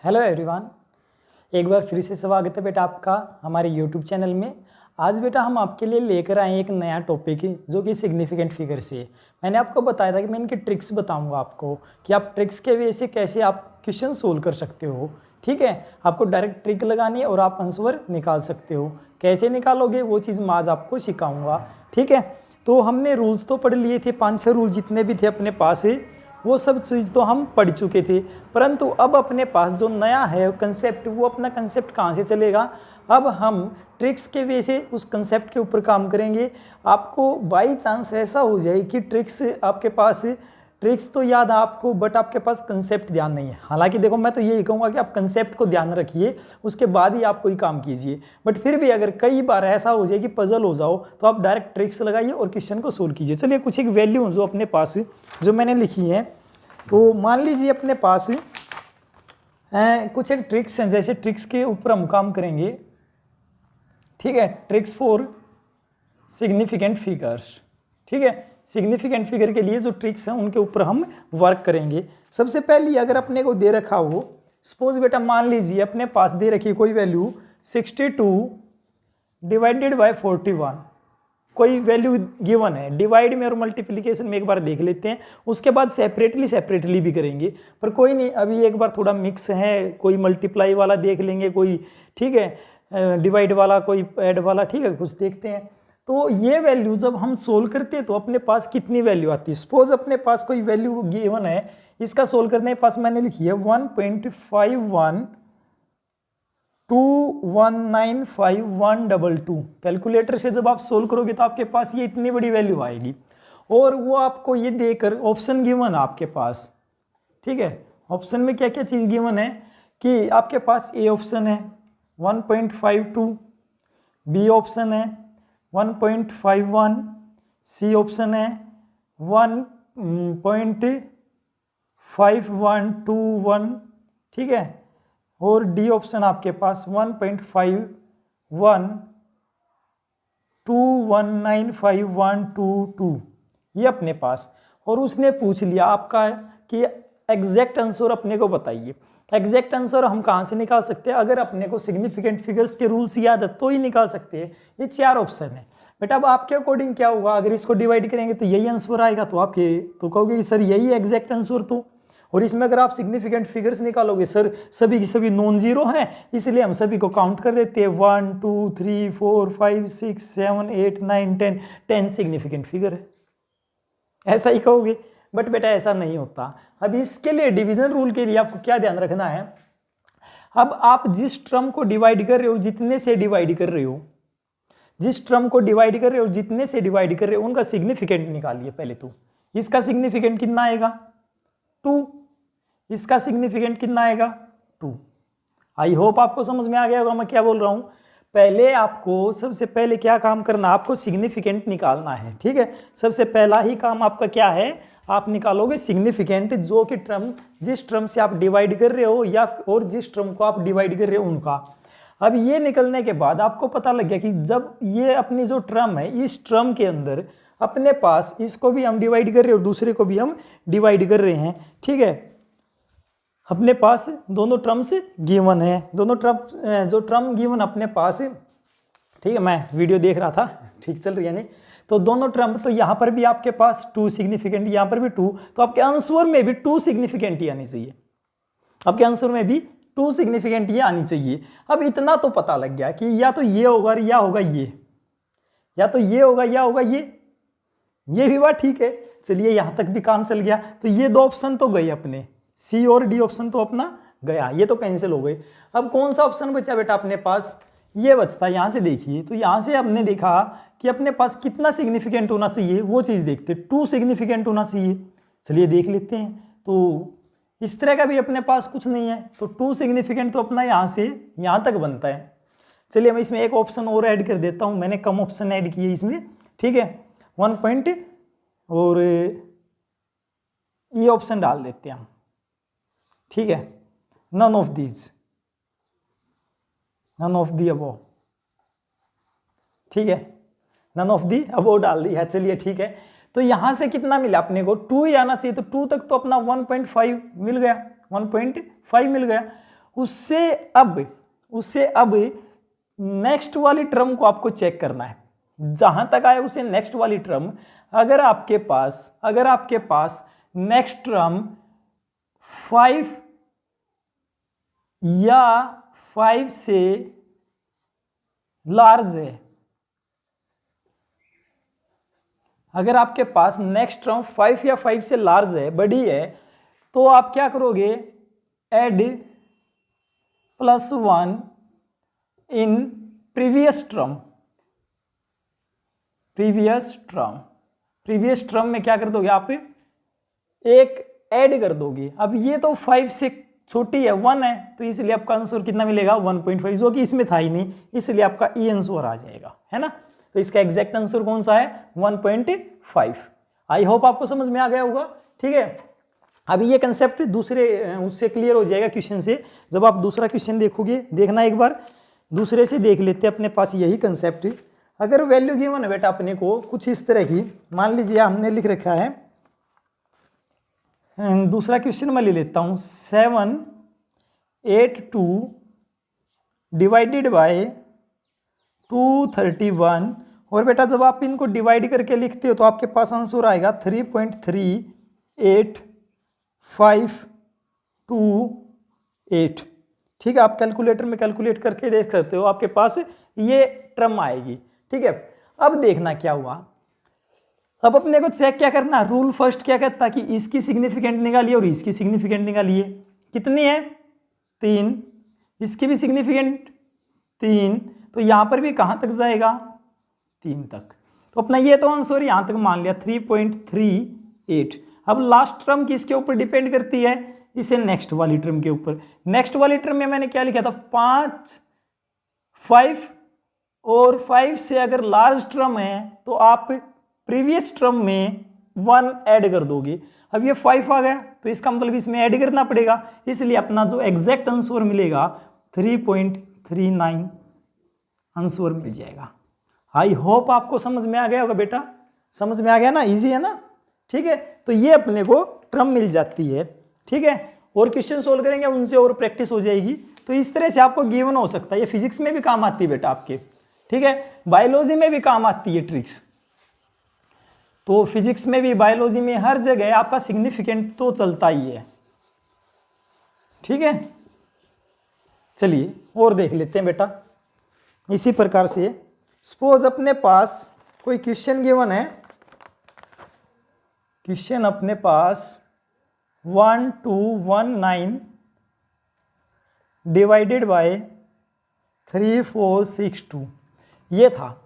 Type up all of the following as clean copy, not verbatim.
Hello everyone, एक बार फिर से स्वागत है बेटा आपका हमारे यूट्यूब चैनल में। आज बेटा हम आपके लिए लेकर आए एक नया टॉपिक जो कि सिग्निफिकेंट फिगर से है। मैंने आपको बताया था कि मैं इनके ट्रिक्स बताऊंगा आपको कि आप ट्रिक्स के वे से कैसे आप क्वेश्चन सोल्व कर सकते हो। ठीक है, आपको डायरेक्ट ट्रिक लगानी है और आप आंसर निकाल सकते हो। कैसे निकालोगे वो चीज़ मैं आज आपको सिखाऊँगा। ठीक है, तो हमने रूल्स तो पढ़ लिए थे, 5-6 रूल जितने भी थे अपने पास वो सब चीज़ तो हम पढ़ चुके थे, परंतु अब अपने पास जो नया है कंसेप्ट, वो अपना कंसेप्ट कहाँ से चलेगा। अब हम ट्रिक्स के वे से उस कंसेप्ट के ऊपर काम करेंगे। आपको बाई चांस ऐसा हो जाए कि ट्रिक्स आपके पास, ट्रिक्स तो याद है आपको, बट आपके पास कंसेप्ट ध्यान नहीं है। हालांकि देखो, मैं तो यही कहूँगा कि आप कंसेप्ट को ध्यान रखिए, उसके बाद ही आप कोई काम कीजिए। बट फिर भी अगर कई बार ऐसा हो जाए कि पजल हो जाओ, तो आप डायरेक्ट ट्रिक्स लगाइए और क्वेश्चन को सोल्व कीजिए। चलिए, कुछ एक वैल्यू जो अपने पास जो मैंने लिखी है, तो मान लीजिए अपने पास कुछ एक ट्रिक्स हैं। जैसे ट्रिक्स के ऊपर हम काम करेंगे। ठीक है, ट्रिक्स फॉर सिग्निफिकेंट फिगर्स। ठीक है, सिग्निफिकेंट फिगर के लिए जो ट्रिक्स हैं उनके ऊपर हम वर्क करेंगे। सबसे पहले अगर अपने को दे रखा हो, सपोज बेटा मान लीजिए अपने पास दे रखी कोई वैल्यू 62 डिवाइडेड बाय 41, कोई वैल्यू गिवन है। डिवाइड में और मल्टीप्लिकेशन में एक बार देख लेते हैं, उसके बाद सेपरेटली भी करेंगे। पर कोई नहीं, अभी एक बार थोड़ा मिक्स है, कोई मल्टीप्लाई वाला देख लेंगे, कोई ठीक है डिवाइड वाला, कोई ऐड वाला। ठीक है, कुछ देखते हैं। तो ये वैल्यू जब हम सोल्व करते हैं तो अपने पास कितनी वैल्यू आती है। सपोज अपने पास कोई वैल्यू गिवन है, इसका सोल्व करने के पास मैंने लिखी है 1.51 2195122। कैलकुलेटर से जब आप सोल्व करोगे तो आपके पास ये इतनी बड़ी वैल्यू आएगी, और वो आपको ये देकर ऑप्शन गिवन है आपके पास। ठीक है, ऑप्शन में क्या क्या चीज़ गिवन है कि आपके पास ए ऑप्शन है 1.52, बी ऑप्शन है 1.51, सी ऑप्शन है 1.5121। ठीक है, और डी ऑप्शन आपके पास 1.51 2195122। ये अपने पास, और उसने पूछ लिया आपका कि एग्जैक्ट आंसर अपने को बताइए। एग्जैक्ट आंसर हम कहाँ से निकाल सकते हैं? अगर अपने को सिग्निफिकेंट फिगर्स के रूल्स याद है तो ही निकाल सकते हैं। ये 4 ऑप्शन है बेटा। अब आपके अकॉर्डिंग क्या होगा, अगर इसको डिवाइड करेंगे तो यही आंसर आएगा, तो आपके तो कहोगे कि सर यही एग्जैक्ट आंसर। तो और इसमें अगर आप सिग्निफिकेंट फिगर्स निकालोगे, सर सभी की सभी नॉन जीरो हैं, इसलिए हम सभी को काउंट कर देते हैं 1 2 3 4 5 6 7 8 9 10 सिग्निफिकेंट फिगर है, ऐसा ही कहोगे। बट बेटा ऐसा नहीं होता। अब इसके लिए डिवीजन रूल के लिए आपको क्या ध्यान रखना है, अब आप जिस टर्म को डिवाइड कर रहे हो, जितने से डिवाइड कर रहे हो, जिस टर्म को डिवाइड कर रहे हो, जितने से डिवाइड कर रहे हो, उनका सिग्निफिकेंट निकालिए पहले। तो इसका सिग्निफिकेंट कितना आएगा 2, इसका सिग्निफिकेंट कितना आएगा 2। आई होप आपको समझ में आ गया होगा मैं क्या बोल रहा हूं। पहले आपको सबसे पहले क्या काम करना, आपको सिग्निफिकेंट निकालना है। ठीक है, सबसे पहला ही काम आपका क्या है, आप निकालोगे सिग्निफिकेंट, जो कि टर्म, जिस टर्म से आप डिवाइड कर रहे हो या और जिस टर्म को आप डिवाइड कर रहे हो उनका। अब ये निकलने के बाद आपको पता लग गया कि जब ये अपनी जो टर्म है, इस टर्म के अंदर अपने पास इसको भी हम डिवाइड कर रहे हैं और दूसरे को भी हम डिवाइड कर रहे हैं। ठीक है, अपने पास दोनों टर्म्स गिवन है, दोनों टर्म, जो टर्म गिवन अपने पास। ठीक है, मैं वीडियो देख रहा था, ठीक चल रही है नहीं, तो दोनों टर्म, तो यहाँ पर भी आपके पास 2 सिग्निफिकेंट, यहाँ पर भी 2, तो आपके आंसर में भी 2 सिग्निफिकेंट ही आनी चाहिए। आपके आंसर में भी 2 सिग्निफिकेंट ये आनी चाहिए। अब इतना तो पता लग गया कि या तो ये होगा या होगा ये, या तो ये होगा या होगा ये भी बात ठीक है। चलिए, यहां तक भी काम चल गया। तो ये 2 ऑप्शन तो गए अपने, सी और डी ऑप्शन तो अपना गया, ये तो कैंसिल हो गए। अब कौन सा ऑप्शन बचा बेटा अपने पास, ये बचता। यहां से देखिए, तो यहां से हमने देखा कि अपने पास कितना सिग्निफिकेंट होना चाहिए, वो चीज देखते, 2 सिग्निफिकेंट होना चाहिए। चलिए देख लेते हैं। तो इस तरह का भी अपने पास कुछ नहीं है, तो 2 सिग्निफिकेंट तो अपना यहां से यहां तक बनता है। चलिए मैं इसमें एक ऑप्शन और ऐड कर देता हूं, मैंने कम ऑप्शन ऐड किए इसमें। ठीक है, 1 पॉइंट और ये ऑप्शन डाल देते हैं हम। ठीक है, none of these, none of the above. ठीक है, नन ऑफ दी अबव डाल दिया। चलिए ठीक है, तो यहां से कितना मिला अपने को, 2 ही आना चाहिए। तो 2 तक तो अपना 1.5 मिल गया, 1.5 मिल गया। उससे अब नेक्स्ट वाली टर्म को आपको चेक करना है। जहां तक आए उसे नेक्स्ट वाली टर्म, अगर आपके पास नेक्स्ट टर्म 5 या 5 से लार्ज है, अगर आपके पास नेक्स्ट टर्म 5 या 5 से लार्ज है, बड़ी है, तो आप क्या करोगे, ऐड +1 इन प्रीवियस टर्म में क्या कर दोगे आप, एक ऐड कर दोगे। अब ये तो 5 से छोटी है, 1 है, तो इसलिए आपका आंसर कितना मिलेगा 1.5, जो कि इसमें था ही नहीं, इसलिए आपका ई आंसर आ जाएगा, है ना। तो इसका एग्जैक्ट आंसर कौन सा है 1.5। आई होप आपको समझ में आ गया होगा, ठीक है। अभी ये कंसेप्ट दूसरे उससे क्लियर हो जाएगा क्वेश्चन से। जब आप दूसरा क्वेश्चन देखोगे, देखना एक बार दूसरे से देख लेते हैं, अपने पास यही कंसेप्ट। अगर वैल्यू गिवन है बेटा अपने को कुछ इस तरह की, मान लीजिए हमने लिख रखा है, दूसरा क्वेश्चन मैं ले लेता हूँ, 782 डिवाइडेड बाय 231, और बेटा जब आप इनको डिवाइड करके लिखते हो तो आपके पास आंसर आएगा 3.38528। ठीक है, आप कैलकुलेटर में कैलकुलेट करके देख सकते हो, आपके पास ये टर्म आएगी। ठीक है, अब देखना क्या हुआ। अब अपने को चेक क्या करना, रूल फर्स्ट क्या कहता कि इसकी सिग्निफिकेंट निकालिए और इसकी सिग्निफिकेंट निकालिए। कितनी है 3, इसकी भी सिग्निफिकेंट 3, तो यहां पर भी कहां तक जाएगा 3 तक। तो अपना ये तो आंसर यहां तक मान लिया 3.38। अब लास्ट टर्म किसके ऊपर डिपेंड करती है, इसे नेक्स्ट वाली टर्म के ऊपर। नेक्स्ट वाली टर्म में मैंने क्या लिखा था 5 और 5 से अगर लार्ज टर्म है तो आप प्रीवियस टर्म में 1 ऐड कर दोगे। अब ये 5 आ गया तो इसका मतलब इसमें ऐड करना पड़ेगा, इसलिए अपना जो एग्जैक्ट आंसर मिलेगा 3.39 आंसर मिल जाएगा। आई होप आपको समझ में आ गया होगा बेटा, समझ में आ गया ना, इजी है ना। ठीक है, तो ये अपने को टर्म मिल जाती है। ठीक है, और क्वेश्चन सोल्व करेंगे उनसे और प्रैक्टिस हो जाएगी। तो इस तरह से आपको गिवन हो सकता है, ये फिजिक्स में भी काम आती है बेटा आपके। ठीक है, बायोलॉजी में भी काम आती है ट्रिक्स। तो फिजिक्स में भी, बायोलॉजी में, हर जगह आपका सिग्निफिकेंट तो चलता ही है। ठीक है, चलिए और देख लेते हैं बेटा। इसी प्रकार से सपोज अपने पास कोई क्वेश्चन गिवन है, क्वेश्चन अपने पास 1219 डिवाइडेड बाय 3462 ये था।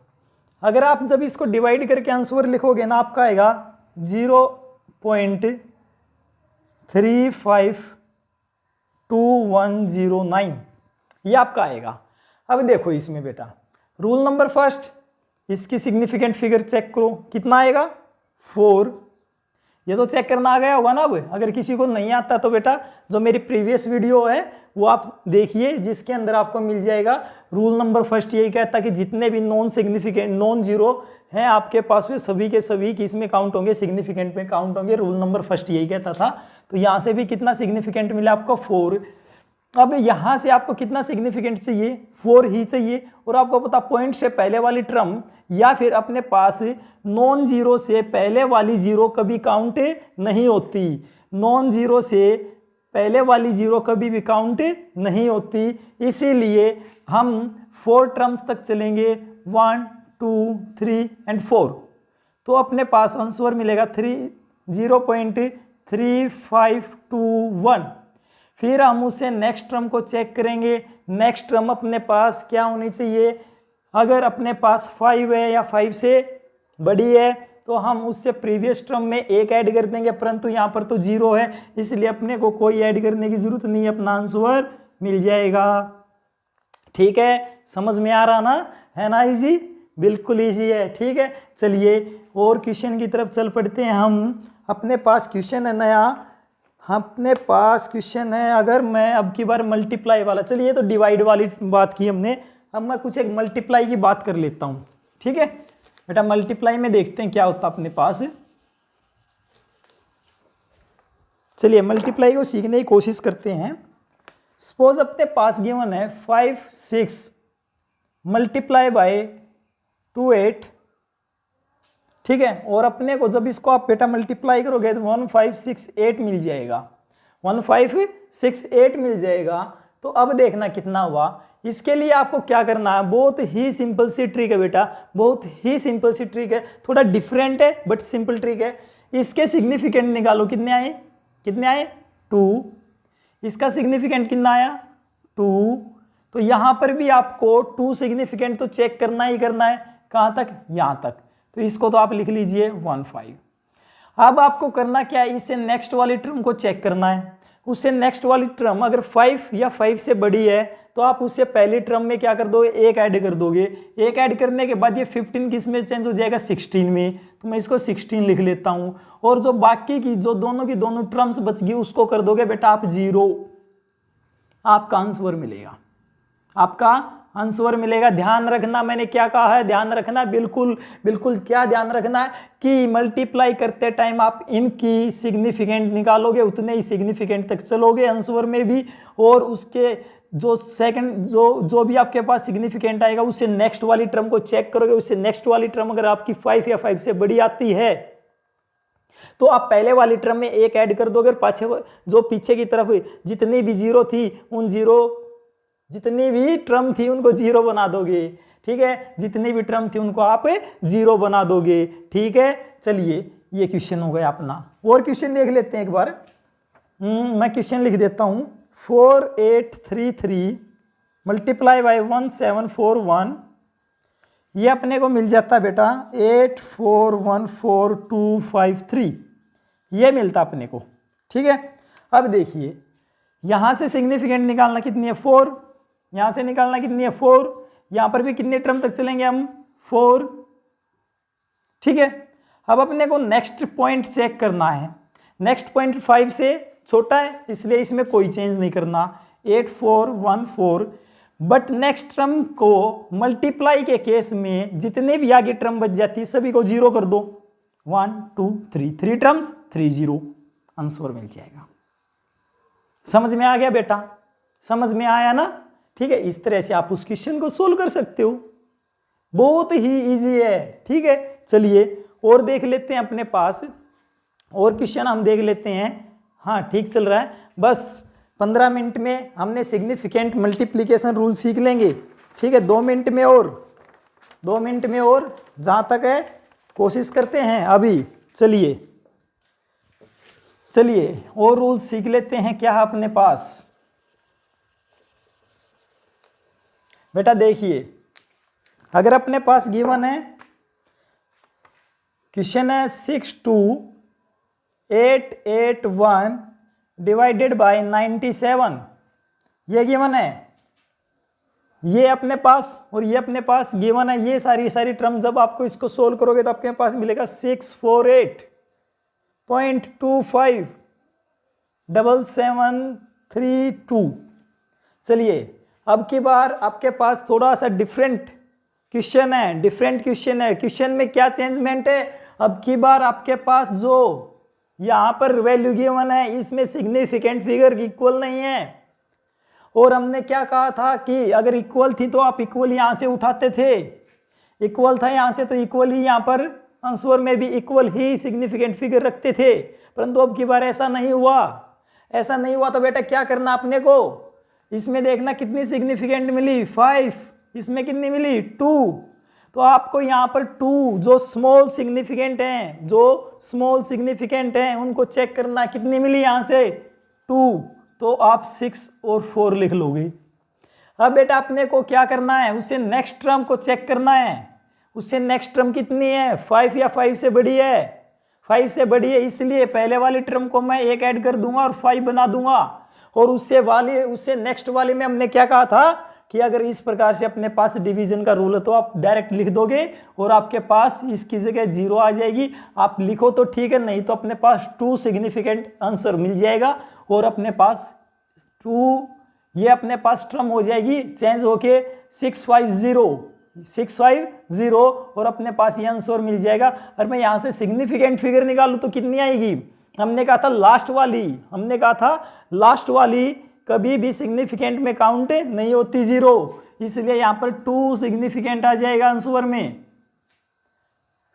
अगर आप जब इसको डिवाइड करके आंसर लिखोगे ना, आपका आएगा 0.352109, ये आपका आएगा। अब देखो इसमें बेटा रूल नंबर फर्स्ट, इसकी सिग्निफिकेंट फिगर चेक करो, कितना आएगा 4। ये तो चेक करना आ गया होगा ना। अब अगर किसी को नहीं आता तो बेटा जो मेरी प्रीवियस वीडियो है वो आप देखिए, जिसके अंदर आपको मिल जाएगा। रूल नंबर फर्स्ट यही कहता कि जितने भी नॉन सिग्निफिकेंट, नॉन जीरो हैं आपके पास, वे सभी के सभी किस में काउंट होंगे, सिग्निफिकेंट में काउंट होंगे। रूल नंबर फर्स्ट यही कहता था। तो यहाँ से भी कितना सिग्निफिकेंट मिला आपको 4। अब यहाँ से आपको कितना सिग्निफिकेंट चाहिए, 4 ही चाहिए। और आपको पता पॉइंट से पहले वाली टर्म या फिर अपने पास नॉन जीरो से पहले वाली जीरो कभी काउंट नहीं होती। नॉन जीरो से पहले वाली जीरो कभी भी काउंट नहीं होती, इसीलिए हम 4 टर्म्स तक चलेंगे, 1 2 3 एंड 4। तो अपने पास आंसर मिलेगा 0.3521। फिर हम उसे नेक्स्ट टर्म को चेक करेंगे। नेक्स्ट टर्म अपने पास क्या होनी चाहिए, अगर अपने पास 5 है या 5 से बड़ी है तो हम उससे प्रीवियस टर्म में 1 ऐड कर देंगे, परंतु यहाँ पर तो 0 है, इसलिए अपने को कोई ऐड करने की जरूरत नहीं है, अपना आंसर मिल जाएगा। ठीक है, समझ में आ रहा ना, है ना, इजी, बिल्कुल इजी है। ठीक है, चलिए और क्वेश्चन की तरफ चल पड़ते हैं हम। अपने पास क्वेश्चन है नया, अपने पास क्वेश्चन है, अगर मैं अब की बार मल्टीप्लाई वाला, चलिए तो डिवाइड वाली बात की हमने, अब मैं कुछ एक मल्टीप्लाई की बात कर लेता हूँ। ठीक है बेटा, मल्टीप्लाई में देखते हैं क्या होता अपने पास। चलिए मल्टीप्लाई को सीखने की कोशिश करते हैं। सपोज अपने पास गिवन है 5 6 मल्टीप्लाई बाय 2 8, ठीक है, और अपने को जब इसको आप बेटा मल्टीप्लाई करोगे तो 1568 मिल जाएगा, 1568 मिल जाएगा। तो अब देखना कितना हुआ। इसके लिए आपको क्या करना है, बहुत ही सिंपल सी ट्रिक है बेटा, बहुत ही सिंपल सी ट्रिक है, थोड़ा डिफरेंट है बट सिंपल ट्रिक है। इसके सिग्निफिकेंट निकालो, कितने आए, कितने आए 2, इसका सिग्निफिकेंट कितना आया 2, तो यहां पर भी आपको 2 सिग्निफिकेंट तो चेक करना ही करना है, कहां तक, यहां तक, तो इसको तो आप लिख लीजिए 15। अब आपको करना क्या है, इससे नेक्स्ट वाली टर्म को चेक करना है। उससे नेक्स्ट वाली टर्म अगर 5 या 5 से बड़ी है तो आप उससे पहली टर्म में क्या कर दोगे, 1 ऐड कर दोगे। 1 ऐड करने के बाद ये 15 किस में चेंज हो जाएगा, 16 में, तो मैं इसको 16 लिख लेता हूं। और जो बाकी की जो दोनों की दोनों टर्म्स बच गई उसको कर दोगे बेटा आप 0, आपका आंसर मिलेगा, आपका आंसर मिलेगा। ध्यान रखना मैंने क्या कहा है, ध्यान रखना, बिल्कुल बिल्कुल क्या ध्यान रखना है कि मल्टीप्लाई करते टाइम आप इनकी सिग्निफिकेंट निकालोगे, उतने ही सिग्निफिकेंट तक चलोगे आंसर में भी, और उसके जो सेकंड जो भी आपके पास सिग्निफिकेंट आएगा उससे नेक्स्ट वाली टर्म को चेक करोगे। उससे नेक्स्ट वाली टर्म अगर आपकी 5 या 5 से बड़ी आती है तो आप पहले वाली टर्म में 1 ऐड कर दोगे, और पाछे जो पीछे की तरफ जितनी भी 0 थी उन 0, जितनी भी टर्म थी उनको 0 बना दोगे, ठीक है, जितनी भी टर्म थी उनको आप 0 बना दोगे, ठीक है। चलिए ये क्वेश्चन हो गया अपना। और क्वेश्चन देख लेते हैं एक बार। मैं क्वेश्चन लिख देता हूं, 4833 मल्टीप्लाई बाय 1741, ये अपने को मिल जाता है बेटा 8414253, ये मिलता अपने को, ठीक है। अब देखिए यहां से सिग्निफिकेंट निकालना कितनी है 4, यहां से निकालना कितनी है 4, यहां पर भी कितने टर्म तक चलेंगे हम 4, ठीक है। अब अपने को नेक्स्ट पॉइंट चेक करना है। नेक्स्ट पॉइंट 5 से छोटा है इसलिए इसमें कोई चेंज नहीं करना, 8414, बट नेक्स्ट टर्म को मल्टीप्लाई के केस में जितने भी आगे टर्म बच जाती सभी को 0 कर दो, 1 2 3, 3 टर्म्स 3 0, आंसर मिल जाएगा। समझ में आ गया बेटा, समझ में आया ना, ठीक है। इस तरह से आप उस क्वेश्चन को सोल्व कर सकते हो, बहुत ही इजी है, ठीक है। चलिए और देख लेते हैं अपने पास, और क्वेश्चन हम देख लेते हैं। हाँ ठीक चल रहा है, बस 15 मिनट में हमने सिग्निफिकेंट मल्टीप्लिकेशन रूल सीख लेंगे, ठीक है। 2 मिनट में और 2 मिनट में और जहाँ तक है कोशिश करते हैं अभी। चलिए चलिए और रूल सीख लेते हैं क्या है अपने पास। बेटा देखिए अगर अपने पास गिवन है क्वेश्चन है 62881 डिवाइडेड बाय 97, ये गिवन है, ये अपने पास और ये अपने पास गिवन है। ये सारी टर्म जब आपको इसको सोल्व करोगे तो आपके पास मिलेगा 648.257732। चलिए अब की बार आपके पास थोड़ा सा डिफरेंट क्वेश्चन है, क्वेश्चन में क्या चेंजमेंट है। अब की बार आपके पास जो यहाँ पर वैल्यू गिवन है इसमें सिग्निफिकेंट फिगर इक्वल नहीं है, और हमने क्या कहा था कि अगर इक्वल थी तो आप इक्वल यहाँ से उठाते थे, इक्वल था यहाँ से तो इक्वल ही यहाँ पर आंसर में भी इक्वल ही सिग्निफिकेंट फिगर रखते थे। परंतु अब की बार ऐसा नहीं हुआ, ऐसा नहीं हुआ तो बेटा क्या करना अपने को, इसमें देखना कितनी सिग्निफिकेंट मिली 5, इसमें कितनी मिली 2, तो आपको यहाँ पर 2 जो स्मॉल सिग्निफिकेंट हैं, जो स्मॉल सिग्निफिकेंट हैं उनको चेक करना, कितनी मिली यहाँ से 2, तो आप 6 और 4 लिख लोगे। अब बेटा अपने को क्या करना है, उससे नेक्स्ट टर्म को चेक करना है, उससे नेक्स्ट टर्म कितनी है 5 या 5 से बड़ी है, 5 से बड़ी है, इसलिए पहले वाली टर्म को मैं 1 ऐड कर दूंगा और 5 बना दूंगा। और उससे नेक्स्ट वाले में हमने क्या कहा था कि अगर इस प्रकार से अपने पास डिवीजन का रूल है तो आप डायरेक्ट लिख दोगे और आपके पास इसकी जगह 0 आ जाएगी। आप लिखो तो ठीक है, नहीं तो अपने पास 2 सिग्निफिकेंट आंसर मिल जाएगा और अपने पास 2 ये अपने पास टर्म हो जाएगी चेंज होके 650 और अपने पास ये आंसर मिल जाएगा। और मैं यहाँ से सिग्निफिकेंट फिगर निकालूं तो कितनी आएगी, हमने कहा था लास्ट वाली कभी भी सिग्निफिकेंट में काउंट नहीं होती 0, इसलिए यहाँ पर 2 सिग्निफिकेंट आ जाएगा आंसर में।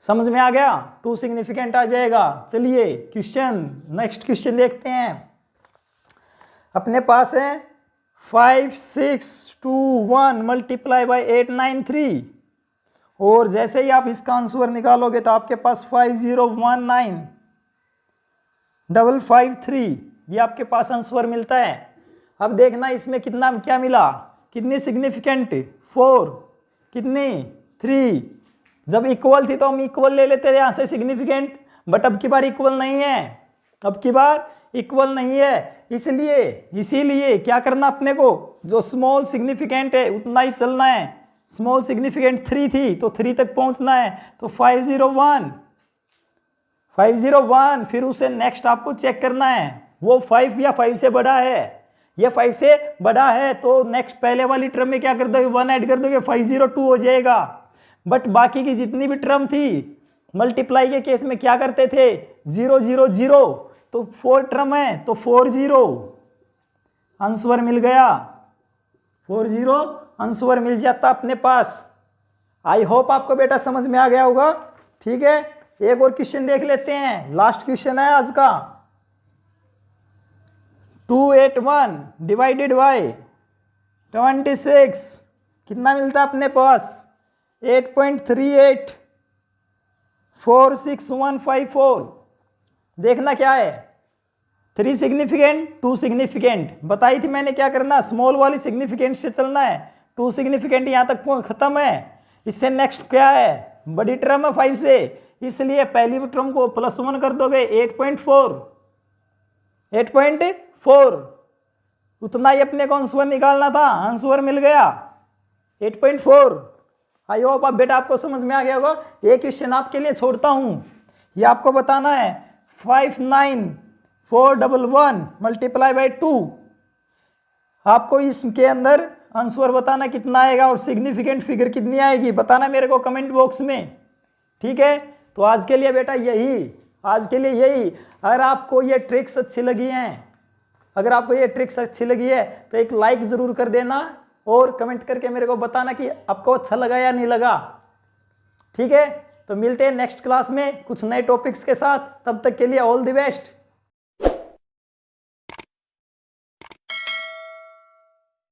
समझ में आ गया, 2 सिग्निफिकेंट आ जाएगा। चलिए नेक्स्ट क्वेश्चन देखते हैं। अपने पास है 5 6 2 1 मल्टीप्लाई बाई 8 9 3, और जैसे ही आप इसका आंसर निकालोगे तो आपके पास 5 0 1 9 5 5 3 ये आपके पास आंसर मिलता है। अब देखना इसमें कितना क्या मिला, कितनी सिग्निफिकेंट 4, कितनी 3। जब इक्वल थी तो हम इक्वल ले लेते थे यहाँ से सिग्निफिकेंट, बट अब की बार इक्वल नहीं है, अब की बार इक्वल नहीं है, इसीलिए क्या करना अपने को, जो स्मॉल सिग्निफिकेंट है उतना ही चलना है। स्मॉल सिग्निफिकेंट 3 थी तो 3 तक पहुंचना है, तो 5 0 1 फिर उसे नेक्स्ट आपको चेक करना है वो 5 या 5 से बड़ा है, ये 5 से बड़ा है तो नेक्स्ट पहले वाली टर्म में क्या कर दोगे 1 ऐड कर दोगे, 5 0 2 हो जाएगा। बट बाकी की जितनी भी टर्म थी मल्टीप्लाई के केस में क्या करते थे 0 0 0, तो 4 टर्म है तो 4 0 आंसर मिल गया, 4 0 आंसर मिल जाता अपने पास। आई होप आपको बेटा समझ में आ गया होगा। ठीक है, एक और क्वेश्चन देख लेते हैं, लास्ट क्वेश्चन है आज का। 281 डिवाइडेड बाय 26 कितना मिलता है अपने पास 8.38 46154। देखना क्या है, 3 सिग्निफिकेंट 2 सिग्निफिकेंट बताई थी मैंने, क्या करना स्मॉल वाली सिग्निफिकेंट से चलना है, 2 सिग्निफिकेंट यहाँ तक खत्म है, इससे नेक्स्ट क्या है बड़ी टर्म है 5 से, इसलिए पहली टर्म को +1 कर दोगे 8.4 उतना ही अपने को आंसर निकालना था, आंसर मिल गया 8.4। आई होप आप बेटा आपको समझ में आ गया होगा। एक क्वेश्चन आपके लिए छोड़ता हूं, ये आपको बताना है 59411 मल्टीप्लाई बाई 2, आपको इसके अंदर आंसर बताना कितना आएगा और सिग्निफिकेंट फिगर कितनी आएगी बताना मेरे को कमेंट बॉक्स में। ठीक है, तो आज के लिए बेटा यही, आज के लिए यही। अगर आपको ये ट्रिक्स अच्छी लगी हैं, अगर आपको ये ट्रिक्स अच्छी लगी है तो एक लाइक ज़रूर कर देना और कमेंट करके मेरे को बताना कि आपको अच्छा लगा या नहीं लगा। ठीक है, तो मिलते हैं नेक्स्ट क्लास में कुछ नए टॉपिक्स के साथ, तब तक के लिए ऑल द बेस्ट।